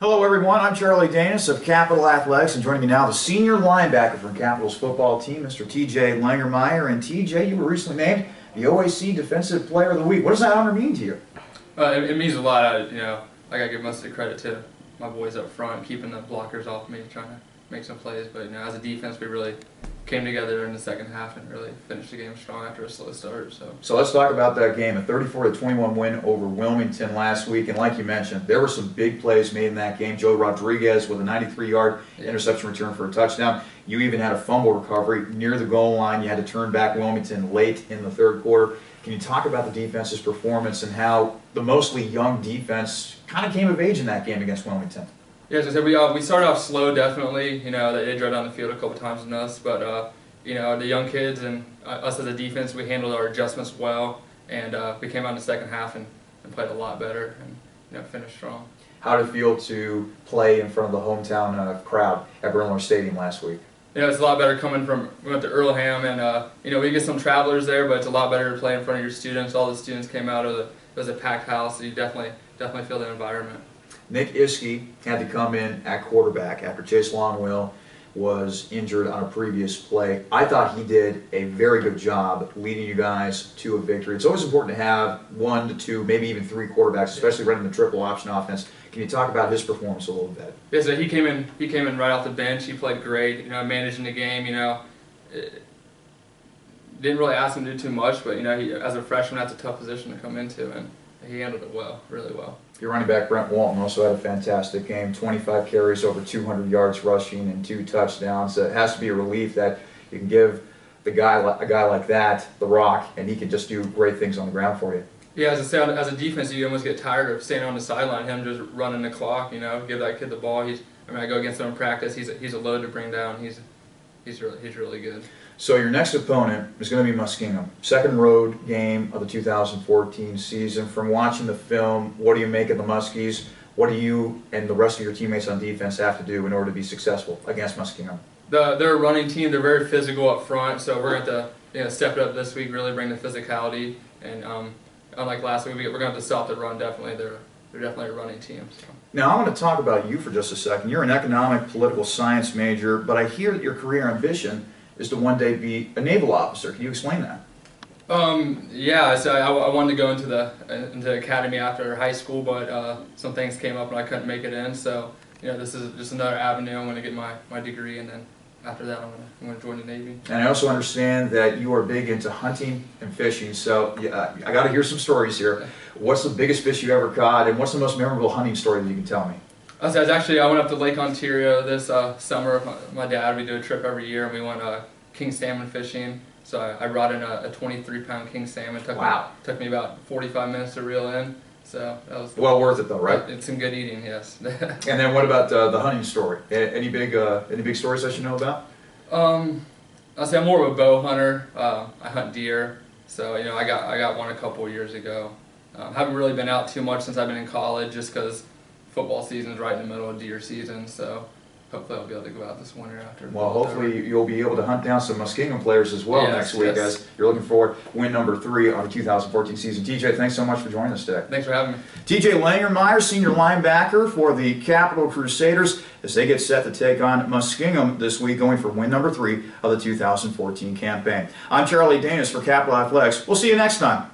Hello everyone, I'm Charlie Danis of Capital Athletics, and joining me now the senior linebacker from Capital's football team, Mr. TJ Langermeier. And TJ, you were recently named the OAC Defensive Player of the Week. What does that honor mean to you? It means a lot. I gotta give most of the credit to my boys up front, keeping the blockers off me, trying to make some plays. But as a defense, we really came together in the second half and really finished the game strong after a slow start. So let's talk about that game, a 34-21 win over Wilmington last week. And like you mentioned, there were some big plays made in that game. Joe Rodriguez with a 93-yard interception return for a touchdown. You even had a fumble recovery near the goal line. You had to turn back Wilmington late in the third quarter. Can you talk about the defense's performance and how the mostly young defense kind of came of age in that game against Wilmington? Yeah, as I said, we started off slow, definitely. They drove down the field a couple times than us, but the young kids and us as a defense, we handled our adjustments well, and we came out in the second half and played a lot better and finished strong. How did it feel to play in front of the hometown crowd at Berliner Stadium last week? It's a lot better coming from, we went to Earlham, and we get some travelers there, but it's a lot better to play in front of your students. All the students came out, it was a packed house, so you definitely feel the environment. Nick Iskey had to come in at quarterback after Chase Longwell was injured on a previous play. I thought he did a very good job leading you guys to a victory. It's always important to have 1 to 2, maybe even 3 quarterbacks, especially running the triple option offense. Can you talk about his performance a little bit? Yeah, so he came in right off the bench. He played great. Managing the game. Didn't really ask him to do too much, but as a freshman, that's a tough position to come into, and he handled it well, really well. Your running back Brent Walton also had a fantastic game. 25 carries, over 200 yards rushing, and 2 touchdowns. It has to be a relief that you can give a guy like that the rock, and he can just do great things on the ground for you. Yeah, as I say, as a defense, you almost get tired of standing on the sideline, him just running the clock. Give that kid the ball. I go against him in practice. He's a load to bring down. He's really good. So your next opponent is going to be Muskingum. Second road game of the 2014 season. From watching the film, what do you make of the Muskies? What do you and the rest of your teammates on defense have to do in order to be successful against Muskingum? They're a running team. They're very physical up front, so we're going to step it up this week, really bring the physicality. And unlike last week, we're going to have to stop the run, definitely. They're definitely a running team. So. Now, I want to talk about you for just a second. You're an economic political science major, but I hear that your career ambition is to one day be a naval officer. Can you explain that? Yeah, so I wanted to go into the academy after high school, but some things came up and I couldn't make it in. So this is just another avenue. I'm going to get my degree, and then after that I'm going to join the Navy. And I also understand that you are big into hunting and fishing. So I got to hear some stories here. What's the biggest fish you ever caught, and what's the most memorable hunting story that you can tell me? I went up to Lake Ontario this summer with my dad. We do a trip every year, and we went king salmon fishing. So I brought in a 23-pound king salmon. Took me about 45 minutes to reel in. So that was well worth it, though, right? It's some good eating, yes. And then what about the hunting story? Any big stories I should know about? I'll say I'm more of a bow hunter. I hunt deer. So I got one a couple of years ago. Haven't really been out too much since I've been in college, just because football season is right in the middle of deer season, so hopefully I'll be able to go out this winter after. Well, hopefully you'll be able to hunt down some Muskingum players as well next week, as you're looking forward to win number 3 on the 2014 season. TJ, thanks so much for joining us today. Thanks for having me. TJ Langermeier, senior linebacker for the Capital Crusaders, as they get set to take on Muskingum this week, going for win number 3 of the 2014 campaign. I'm Charlie Danis for Capital Athletics. We'll see you next time.